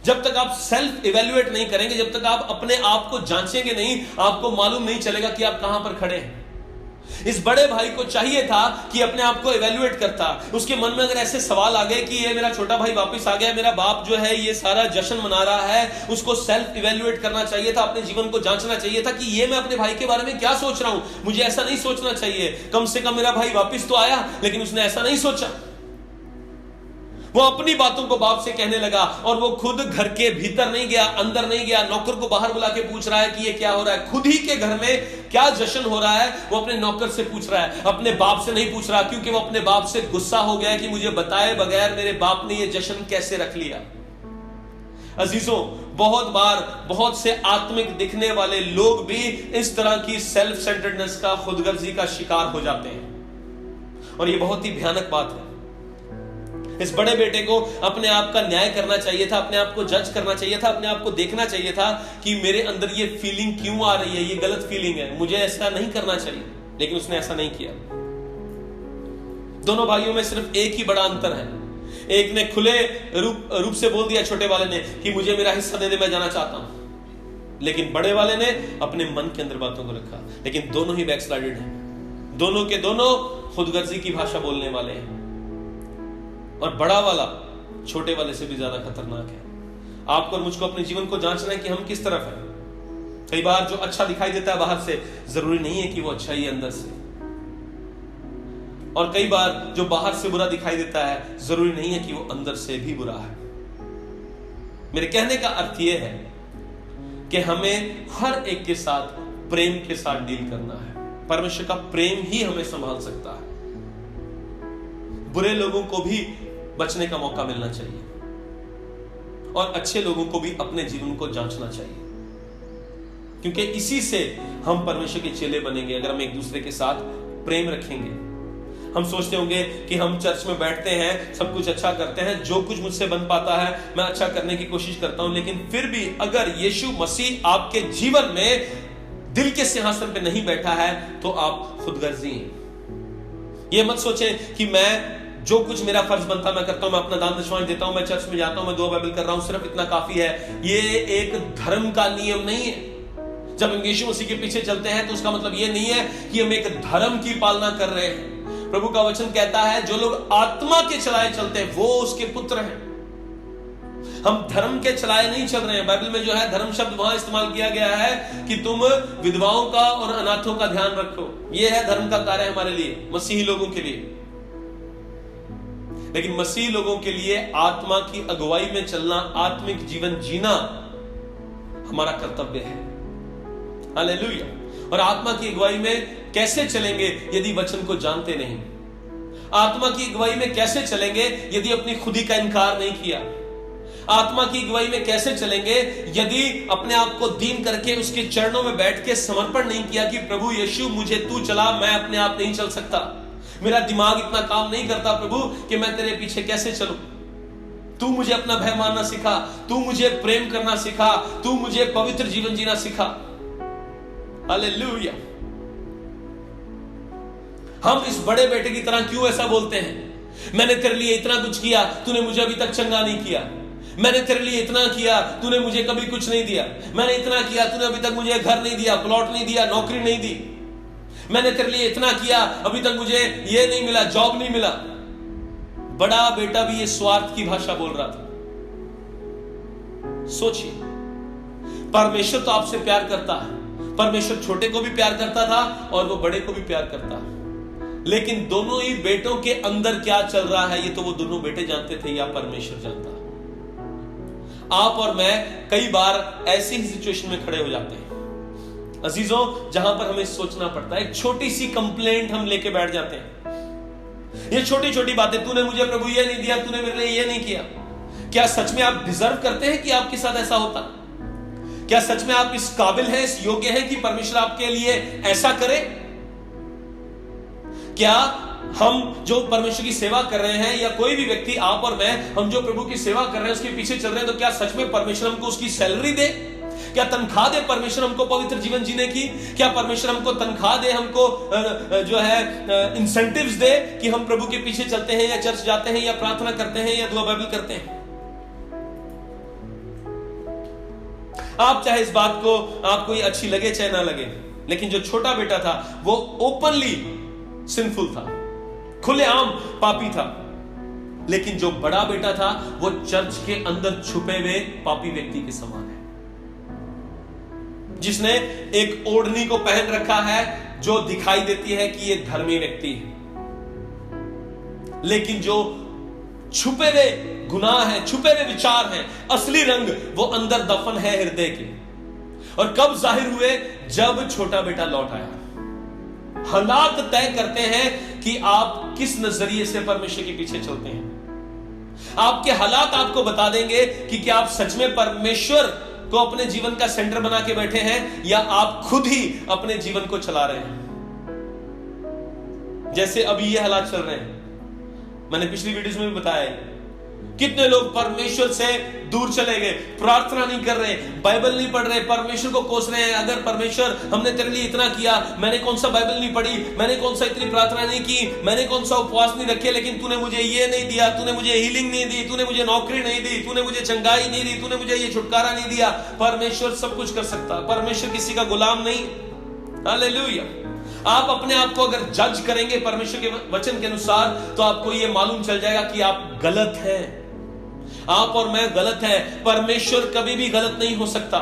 जब तक आप सेल्फ इवेल्युएट नहीं करेंगे, जब तक आप अपने आप को जांचेंगे नहीं, आपको मालूम नहीं चलेगा कि आप कहां पर खड़े हैं। इस बड़े भाई को चाहिए था कि अपने आप को इवेल्युएट करता। उसके मन में अगर ऐसे सवाल आ गए कि ये मेरा छोटा भाई वापस आ गया, मेरा बाप जो है ये सारा जश्न मना रहा है, उसको सेल्फ इवेल्युएट करना चाहिए था, अपने जीवन को जांचना चाहिए था कि ये मैं अपने भाई के बारे में क्या सोच रहा हूं, मुझे ऐसा नहीं सोचना चाहिए। कम से कम मेरा भाई वापस तो आया, लेकिन उसने ऐसा नहीं सोचा। वो अपनी बातों को बाप से कहने लगा और वो खुद घर के भीतर नहीं गया, अंदर नहीं गया, नौकर को बाहर बुला के पूछ रहा है कि ये क्या हो रहा है। खुद ही के घर में क्या जश्न हो रहा है वो अपने नौकर से पूछ रहा है, अपने बाप से नहीं पूछ रहा, क्योंकि वो अपने बाप से गुस्सा हो गया कि मुझे बताए बगैर मेरे बाप ने ये जश्न कैसे रख लिया। अजीजों, बहुत बार बहुत से आत्मिक दिखने वाले लोग भी इस तरह की सेल्फ सेंटर्डनेस का, खुदगर्जी का शिकार हो जाते हैं और ये बहुत ही भयानक बात है। इस बड़े बेटे को अपने आप का न्याय करना चाहिए था, अपने आप को जज करना चाहिए था, अपने आप को देखना चाहिए था कि मेरे अंदर ये फीलिंग क्यों आ रही है, ये गलत फीलिंग है, मुझे ऐसा नहीं करना चाहिए। लेकिन उसने ऐसा नहीं किया। दोनों भाइयों में सिर्फ एक ही बड़ा अंतर है। एक ने खुले रूप से बोल दिया, छोटे वाले ने, कि मुझे मेरा हिस्सा दे दे, मैं जाना चाहता हूं। लेकिन बड़े वाले ने अपने मन के अंदर बातों को रखा। लेकिन दोनों ही बैकस्लाइडेड हैं, दोनों के दोनों खुदगर्जी की भाषा बोलने वाले हैं। और बड़ा वाला छोटे वाले से भी ज्यादा खतरनाक है। आपको और मुझको अपने जीवन को जांचना है कि हम किस तरफ हैं। कई बार जो अच्छा दिखाई देता है बाहर से, जरूरी नहीं है कि वो अच्छा ही अंदर से। और कई बार जो बाहर से बुरा दिखाई देता है, जरूरी नहीं है कि वो अंदर से भी बुरा है। मेरे कहने का अर्थ यह है कि हमें हर एक के साथ प्रेम के साथ डील करना है। परमेश्वर का प्रेम ही हमें संभाल सकता है। बुरे लोगों को भी बचने का मौका मिलना चाहिए और अच्छे लोगों को भी अपने जीवन को जांचना चाहिए, क्योंकि इसी से हम परमेश्वर के चेले बनेंगे। अगर हम एक दूसरे के साथ प्रेम रखेंगे। हम सोचते होंगे कि हम चर्च में बैठते हैं, सब कुछ अच्छा करते हैं, जो कुछ मुझसे बन पाता है मैं अच्छा करने की कोशिश करता हूं, लेकिन फिर भी अगर यीशु मसीह आपके जीवन में दिल के सिंहासन पे नहीं बैठा है तो आप खुदगर्जी हैं। ये मत सोचें कि मैं जो कुछ मेरा फर्ज बनता मैं करता हूं, मैं अपना दान दशमांश देता हूं, मैं चर्च में जाता हूं, मैं दुआ बाइबल कर रहा हूं, सिर्फ इतना काफी है। ये एक धर्म का नियम नहीं है। जब हम यीशु मसीह के पीछे चलते हैं तो उसका मतलब ये नहीं है कि हम एक धर्म की पालना कर रहे हैं। प्रभु का वचन कहता है जो लोग आत्मा के चलाए चलते हैं वो उसके पुत्र हैं। हम धर्म के चलाए नहीं चल रहे हैं। बाइबल में जो है धर्म शब्द वहां इस्तेमाल किया गया है कि तुम विधवाओं का और अनाथों का ध्यान रखो। यह है धर्म का कार्य हमारे लिए, मसीही लोगों के लिए। लेकिन मसीह लोगों के लिए आत्मा की अगुवाई में चलना, आत्मिक जीवन जीना हमारा कर्तव्य है। हालेलुया। और आत्मा की अगुवाई में कैसे चलेंगे यदि वचन को जानते नहीं? आत्मा की अगुवाई में कैसे चलेंगे यदि अपनी खुदी का इनकार नहीं किया? आत्मा की अगुवाई में कैसे चलेंगे यदि अपने आप को दीन करके उसके चरणों में बैठ के समर्पण नहीं किया कि प्रभु यीशु मुझे तू चला, मैं अपने आप नहीं चल सकता, मेरा दिमाग इतना काम नहीं करता प्रभु कि मैं तेरे पीछे कैसे चलूं। तू मुझे अपना भय मानना सिखा, तू मुझे प्रेम करना सिखा, तू मुझे पवित्र जीवन जीना सिखा। हालेलुया। हम इस बड़े बेटे की तरह क्यों ऐसा बोलते हैं? मैंने तेरे लिए इतना कुछ किया, तूने मुझे अभी तक चंगा नहीं किया। मैंने तेरे लिए इतना किया, तूने मुझे कभी कुछ नहीं दिया। मैंने इतना किया, तूने अभी तक मुझे घर नहीं दिया, प्लॉट नहीं दिया, नौकरी नहीं दी। मैंने तेरे लिए इतना किया, अभी तक मुझे ये नहीं मिला, जॉब नहीं मिला। बड़ा बेटा भी ये स्वार्थ की भाषा बोल रहा था। सोचिए, परमेश्वर तो आपसे प्यार करता है। परमेश्वर छोटे को भी प्यार करता था और वो बड़े को भी प्यार करता है। लेकिन दोनों ही बेटों के अंदर क्या चल रहा है ये तो वो दोनों बेटे जानते थे या परमेश्वर जानता है। आप और मैं कई बार ऐसी ही सिचुएशन में खड़े हो जाते हैं अजीजों, जहां पर हमें सोचना पड़ता है। एक छोटी सी कंप्लेंट हम लेके बैठ जाते हैं। ये छोटी छोटी बातें, तूने मुझे प्रभु ये नहीं दिया, तूने मेरे लिए ये नहीं किया। क्या सच में आप डिजर्व करते हैं कि आपके साथ ऐसा होता? क्या सच में आप इस काबिल हैं, इस योग्य हैं कि परमेश्वर आपके लिए ऐसा करे? क्या हम जो परमेश्वर की सेवा कर रहे हैं या कोई भी व्यक्ति, आप और मैं, हम जो प्रभु की सेवा कर रहे हैं उसके पीछे चल रहे हैं, तो क्या सच में परमेश्वर हमको उसकी सैलरी दे? क्या तनख्वाह दे परमेश्वर हमको पवित्र जीवन जीने की? क्या परमेश्वर हमको तनख्वाह दे, हमको जो है इंसेंटिव्स दे कि हम प्रभु के पीछे चलते हैं या चर्च जाते हैं या प्रार्थना करते हैं या दुआ बाइबल करते हैं? आप चाहे इस बात को आपको ये अच्छी लगे चाहे ना लगे, लेकिन जो छोटा बेटा था वो ओपनली सिंफुल था, खुलेआम पापी था। लेकिन जो बड़ा बेटा था वो चर्च के अंदर छुपे हुए पापी व्यक्ति के समान है, जिसने एक ओढ़नी को पहन रखा है जो दिखाई देती है कि ये धर्मी व्यक्ति है। लेकिन जो छुपे हुए गुनाह हैं, छुपे हुए विचार हैं, असली रंग वो अंदर दफन है हृदय के। और कब जाहिर हुए? जब छोटा बेटा लौट आया। हालात तय करते हैं कि आप किस नजरिए से परमेश्वर के पीछे चलते हैं। आपके हालात आपको बता देंगे कि क्या आप सच में परमेश्वर को अपने जीवन का सेंटर बना के बैठे हैं या आप खुद ही अपने जीवन को चला रहे हैं। जैसे अभी ये हालात चल रहे हैं, मैंने पिछली वीडियोस में भी बताया है, कितने लोग परमेश्वर से दूर चले गए, प्रार्थना नहीं कर रहे, बाइबल नहीं पढ़ रहे, परमेश्वर को कोस रहे हैं। अगर परमेश्वर हमने तेरे लिए इतना किया, मैंने कौन सा बाइबल नहीं पढ़ी, मैंने कौन सा इतनी प्रार्थना नहीं की, मैंने कौन सा उपवास नहीं रखे, लेकिन तूने मुझे ये नहीं दिया, तूने मुझे हीलिंग नहीं दी, तूने मुझे नौकरी नहीं दी, तूने मुझे चंगाई नहीं दी, तूने मुझे ये छुटकारा नहीं दिया। परमेश्वर सब कुछ कर सकता, परमेश्वर किसी का गुलाम नहीं। हालेलुया। आप अपने आप को अगर जज करेंगे परमेश्वर के वचन के अनुसार, तो आपको यह मालूम चल जाएगा कि आप गलत हैं। आप और मैं गलत है। परमेश्वर कभी भी गलत नहीं हो सकता।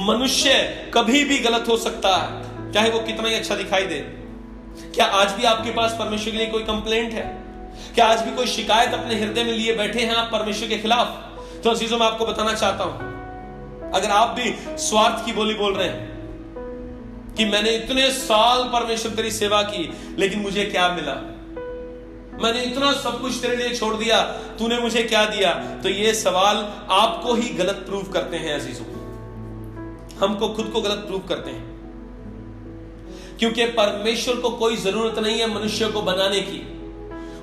मनुष्य कभी भी गलत हो सकता है, चाहे वो कितना ही अच्छा दिखाई दे। क्या आज भी आपके पास परमेश्वर के लिए कोई कंप्लेंट है? क्या आज भी कोई शिकायत अपने हृदय में लिए बैठे हैं आप परमेश्वर के खिलाफ? तो अजीजों, मैं आपको बताना चाहता हूं, अगर आप भी स्वार्थ की बोली बोल रहे हैं कि मैंने इतने साल परमेश्वर तेरी सेवा की, लेकिन मुझे क्या मिला, मैंने इतना सब कुछ तेरे लिए छोड़ दिया, तूने मुझे क्या दिया, तो ये सवाल आपको ही गलत प्रूव करते हैं अजीजों। हमको खुद को गलत प्रूव करते हैं, क्योंकि परमेश्वर को कोई जरूरत नहीं है मनुष्य को बनाने की।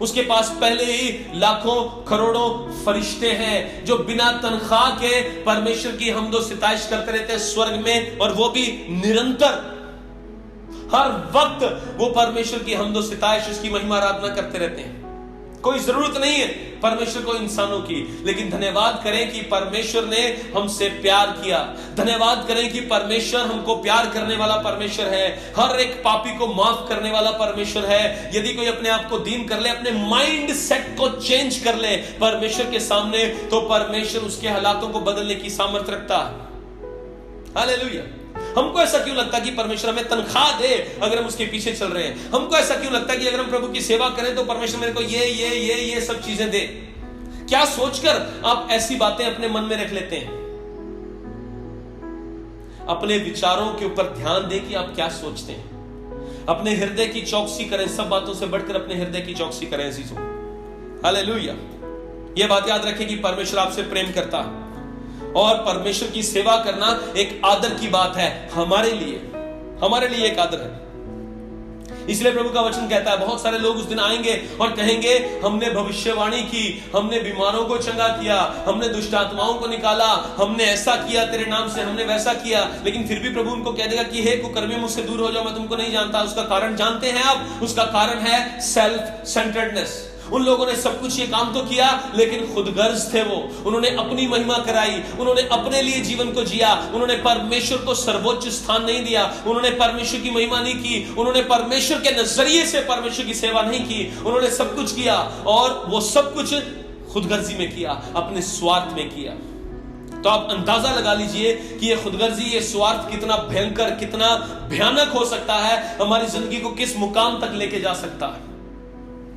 उसके पास पहले ही लाखों करोड़ों फरिश्ते हैं जो बिना तनख्वाह के परमेश्वर की हमदो सिताइश करते रहते हैं स्वर्ग में, और वो भी निरंतर। हर वक्त वो परमेश्वर की हमदो सिताइश, उसकी महिमा आराधना करते रहते हैं। कोई जरूरत नहीं है परमेश्वर को इंसानों की, लेकिन धन्यवाद करें कि परमेश्वर ने हमसे प्यार किया। धन्यवाद करें कि परमेश्वर हमको प्यार करने वाला परमेश्वर है, हर एक पापी को माफ करने वाला परमेश्वर है। यदि कोई अपने आप को दीन कर ले, अपने माइंड सेट को चेंज कर ले परमेश्वर के सामने, तो परमेश्वर उसके हालातों को बदलने की सामर्थ्य रखता है। हालेलुया। हमको ऐसा क्यों लगता कि परमेश्वर हमें तनख्वाह दे अगर हम उसके पीछे चल रहे हैं? हमको ऐसा क्यों लगता कि अगर हम प्रभु की सेवा करें तो परमेश्वर मेरे को ये सब चीजें दे? क्या सोचकर आप ऐसी बातें अपने मन में रख लेते हैं? अपने विचारों के ऊपर ध्यान दें कि आप क्या सोचते हैं। अपने हृदय की चौकसी करें, सब बातों से बढ़कर अपने हृदय की चौकसी करें अजीजों। हालेलुया। यह बात याद रखें कि परमेश्वर आपसे प्रेम करता है, और परमेश्वर की सेवा करना एक आदर की बात है हमारे लिए एक आदर है। इसलिए प्रभु का वचन कहता है, बहुत सारे लोग उस दिन आएंगे और कहेंगे, हमने भविष्यवाणी की, हमने बीमारों को चंगा किया, हमने दुष्ट आत्माओं को निकाला, हमने ऐसा किया तेरे नाम से, हमने वैसा किया। लेकिन फिर भी प्रभु उनको कह देगा कि हे कुकर्मी, मुझसे दूर हो जाओ, मैं तुमको नहीं जानता। उसका कारण जानते हैं आप? उसका कारण है सेल्फ सेंटर्डनेस। उन लोगों ने सब कुछ ये काम तो किया, लेकिन खुदगर्ज थे वो। उन्होंने अपनी महिमा कराई, उन्होंने अपने लिए जीवन को जिया, उन्होंने परमेश्वर को सर्वोच्च स्थान नहीं दिया, उन्होंने परमेश्वर की महिमा नहीं की, उन्होंने परमेश्वर के नजरिए से परमेश्वर की सेवा नहीं की। उन्होंने सब कुछ किया, और वो सब कुछ खुदगर्जी में किया, अपने स्वार्थ में किया। तो आप अंदाजा लगा लीजिए कि ये खुदगर्जी, ये स्वार्थ कितना भयंकर, कितना भयानक हो सकता है, हमारी जिंदगी को किस मुकाम तक लेके जा सकता है।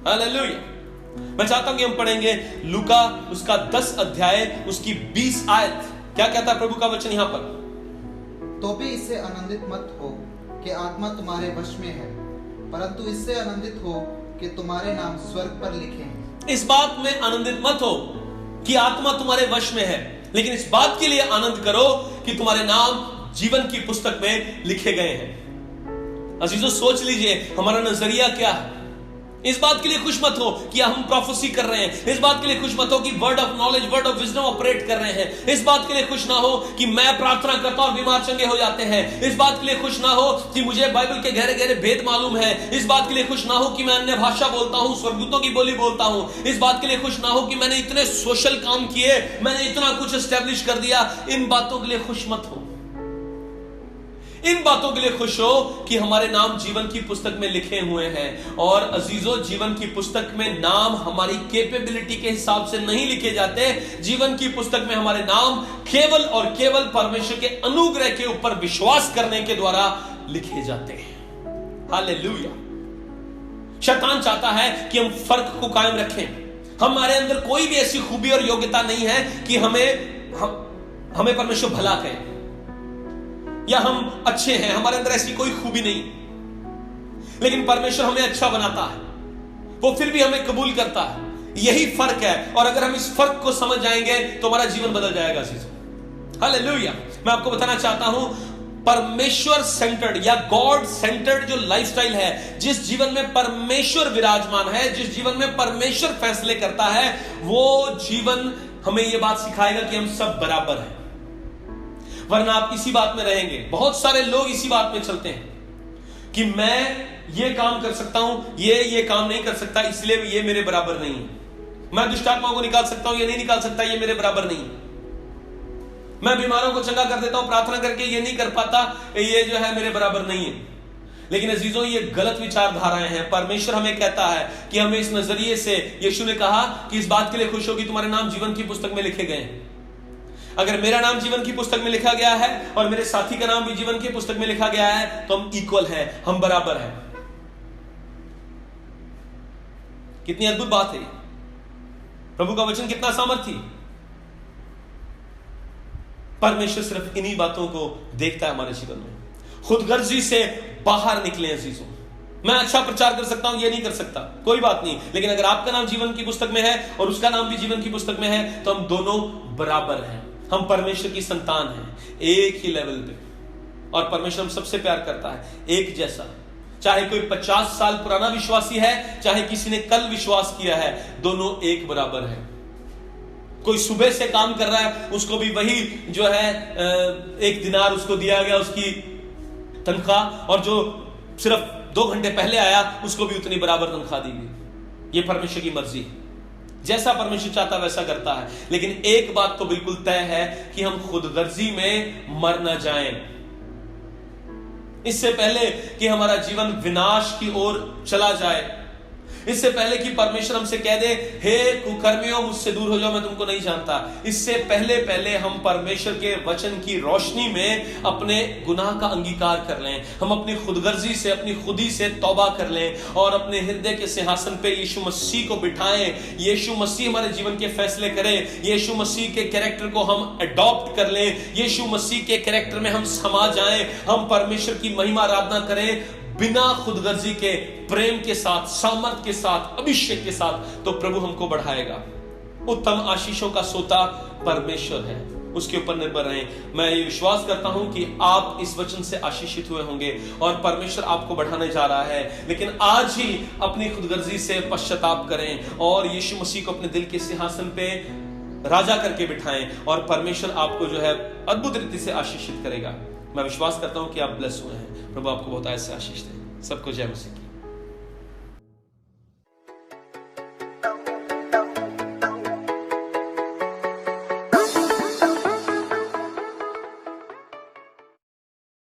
हालेलुया। मैं चाहता हूं कि हम पढ़ेंगे लूका उसका 10 अध्याय उसकी 20 आयत। क्या कहता है प्रभु का वचन यहां पर? तो भी इससे आनंदित मत हो कि आत्मा तुम्हारे वश में है, परंतु इससे आनंदित हो कि तुम्हारे नाम स्वर्ग पर लिखे हैं। इस बात में आनंदित मत हो कि आत्मा तुम्हारे वश में है, लेकिन इस बात के लिए आनंद करो कि तुम्हारे नाम जीवन की पुस्तक में लिखे गए हैं। अजीजों, सोच लीजिए हमारा नजरिया क्या है। इस बात के लिए खुश मत हो कि हम प्रोफेसी कर रहे हैं। इस बात के लिए खुश मत हो कि word of knowledge, word of wisdom operate कर रहे हैं। इस बात के लिए खुश ना हो कि मैं प्रार्थना करता हूं और बीमार चंगे हो जाते हैं। इस बात के लिए खुश ना हो कि मुझे बाइबल के गहरे गहरे भेद मालूम है। इस बात के लिए खुश ना हो कि मैं अन्य भाषा बोलता हूं, स्वर्गदूतों की बोली बोलता हूं। इस बात के लिए खुश ना हो कि मैंने इतने सोशल काम किए, मैंने इतना कुछ एस्टेब्लिश कर दिया। इन बातों के लिए खुश मत हो। इन बातों के लिए खुश हो कि हमारे नाम जीवन की पुस्तक में लिखे हुए हैं। और अजीजों, जीवन की पुस्तक में नाम हमारी कैपेबिलिटी के हिसाब से नहीं लिखे जाते। जीवन की पुस्तक में हमारे नाम केवल और केवल परमेश्वर के अनुग्रह के ऊपर विश्वास करने के द्वारा लिखे जाते हैं। हालेलुया। शैतान चाहता है कि हम फर्क को कायम रखें। हमारे अंदर कोई भी ऐसी खूबी और योग्यता नहीं है कि हमें परमेश्वर भला कहे या हम अच्छे हैं। हमारे अंदर ऐसी कोई खूबी नहीं, लेकिन परमेश्वर हमें अच्छा बनाता है, वो फिर भी हमें कबूल करता है। यही फर्क है, और अगर हम इस फर्क को समझ जाएंगे तो हमारा जीवन बदल जाएगा। हालेलुया। मैं आपको बताना चाहता हूं, परमेश्वर सेंटर्ड या गॉड सेंटर्ड जो लाइफस्टाइल है, जिस जीवन में परमेश्वर विराजमान है, जिस जीवन में परमेश्वर फैसले करता है, वो जीवन हमें यह बात सिखाएगा कि हम सब बराबर हैं। वरना आप इसी बात में रहेंगे। बहुत सारे लोग इसी बात में चलते हैं कि मैं ये काम कर सकता हूं, ये काम नहीं कर सकता, इसलिए ये मेरे बराबर नहीं है। मैं दुष्ट आत्माओं को निकाल सकता हूं, ये नहीं निकाल सकता, ये मेरे बराबर नहीं है। मैं बीमारों को चंगा कर देता हूं प्रार्थना करके, ये नहीं कर पाता, ये जो है मेरे बराबर नहीं है। लेकिन अजीजों, ये गलत विचारधाराएं हैं। परमेश्वर हमें कहता है कि हमें इस नजरिए से, यीशु ने कहा कि इस बात के लिए खुश हो कि तुम्हारे नाम जीवन की पुस्तक में लिखे गए हैं। अगर मेरा नाम जीवन की पुस्तक में लिखा गया है और मेरे साथी का नाम भी जीवन की पुस्तक में लिखा गया है, तो हम इक्वल हैं, हम बराबर हैं। कितनी अद्भुत बात है। प्रभु का वचन कितना सामर्थी। परमेश्वर सिर्फ इन्हीं बातों को देखता है हमारे जीवन में। खुदगर्जी से बाहर निकले अजीजों। मैं अच्छा प्रचार कर सकता हूं, ये नहीं कर सकता, कोई बात नहीं, लेकिन अगर आपका नाम जीवन की पुस्तक में है और उसका नाम भी जीवन की पुस्तक में है, तो हम दोनों बराबर हैं। हम परमेश्वर की संतान हैं, एक ही लेवल पे। और परमेश्वर हम सबसे प्यार करता है, एक जैसा। चाहे कोई 50 साल पुराना विश्वासी है, चाहे किसी ने कल विश्वास किया है, दोनों एक बराबर है। कोई सुबह से काम कर रहा है, उसको भी वही जो है 1 दिनार उसको दिया गया, उसकी तनख्वाह, और जो सिर्फ 2 घंटे पहले आया, उसको भी उतनी बराबर तनख्वाह दी गई। ये परमेश्वर की मर्जी है। जैसा परमेश्वर चाहता वैसा करता है। लेकिन एक बात तो बिल्कुल तय है कि हम खुदगर्जी में मर न जाएं। इससे पहले कि हमारा जीवन विनाश की ओर चला जाए, इससे पहले कि परमेश्वर हमसे कह दे, हे कुकर्मियों मुझसे दूर हो जाओ, मैं तुमको नहीं जानता, इससे पहले हम परमेश्वर के वचन की रोशनी में अपने गुनाह का अंगीकार कर लें। हम अपनी खुदगर्जी से, अपनी खुदी से तौबा कर लें और अपने हृदय के सिंहासन पे यीशु मसीह को बिठाएं। यीशु मसीह हमारे जीवन के फैसले करे। यीशु मसीह के कैरेक्टर को हम अडॉप्ट कर लें। यीशु मसीह के कैरेक्टर में हम समा जाएं। हम परमेश्वर की महिमा आराधना करें बिना खुदगर्जी के, प्रेम के साथ, सामर्थ के साथ, अभिषेक के साथ, तो प्रभु हमको बढ़ाएगा। उत्तम आशीषों का सोता परमेश्वर है, उसके ऊपर निर्भर रहें। मैं ये विश्वास करता हूं कि आप इस वचन से आशीषित हुए होंगे और परमेश्वर आपको बढ़ाने जा रहा है। लेकिन आज ही अपनी खुदगर्जी से पश्चाताप करें और यीशु मसीह को अपने दिल के सिंहासन पे राजा करके बिठाएं, और परमेश्वर आपको जो है अद्भुत रीति से आशीषित करेगा। मैं विश्वास करता हूं कि आप ब्लेस हुए हैं। प्रभु आपको बहुत ऐसे आशीष दे। सबको जय मसीह की।